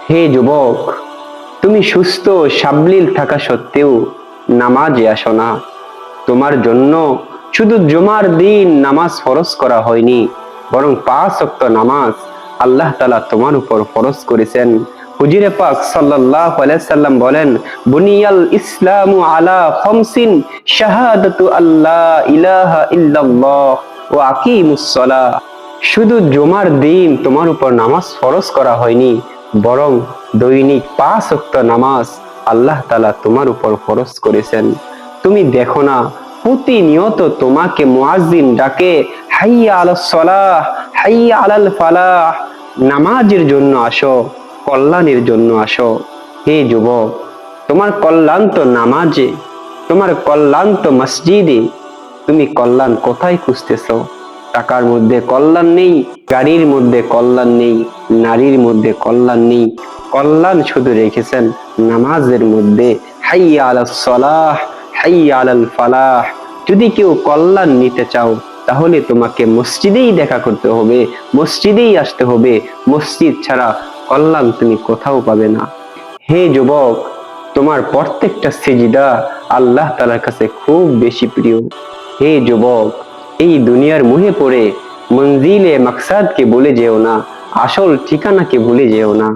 হে যুবক, তুমি সুস্থ সাবলীল থাকা সত্ত্বেও নামাজে আসো না। তোমার জন্য শুধু জুমার দিন নামাজ ফরজ করা হয়নি, বরং 5 ওয়াক্ত নামাজ আল্লাহ তাআলা তোমার উপর ফরজ করেছেন। হুজুরে পাক সাল্লাল্লাহু আলাইহি সাল্লাম বলেন, বুনিয়াল ইসলামু আলা খামসিন, শাহাদাতু আল্লা ইলাহা ইল্লাল্লাহ ওয়া আকিমুস সালাহ। শুধু জুমার দিন তোমার উপর নামাজ ফরজ করা হয়নি, বরং দৈনিক 5 ওয়াক্ত নামাজ আল্লাহ তাআলা তোমার উপর ফরজ করেছেন। তুমি দেখো না, প্রতিনিয়ত তোমাকে মুয়াজ্জিন ডাকে, হাইয়া আলাস সালাহ, হাইয়া আলাল ফালাহ। নামাজের জন্য আসো, কল্যাণের জন্য আসো। হে যুবক, তোমার কল্যাণ তো নামাজে, তোমার কল্যাণ তো মসজিদে। তুমি কল্যাণ কোথায় খুঁজতেছো? টাকার মধ্যে কল্যাণ নেই, গাড়ির মধ্যে কল্যাণ নেই, নারীর মধ্যে কল্যাণ নেই। কল্যাণ শুধু রেখেছেন নামাজের মধ্যে। হাইয়া আলাস সালাহ, হাইয়া আলাল ফালাহ। যদি কেউ কল্যাণ নিতে চাও, তাহলে তোমাকে মসজিদেই দেখা করতে হবে, মসজিদেই আসতে হবে। মসজিদ ছাড়া কল্যাণ তুমি কোথাও পাবে না। হে যুবক, তোমার প্রত্যেকটা সিজদা আল্লাহ তাআলার কাছে খুব বেশি প্রিয়। হে যুবক, এই দুনিয়ার মুহে পড়ে মঞ্জিলে মাকসাদকে ভুলে যেও না, আসল ঠিকানাকে ভুলে যেও না।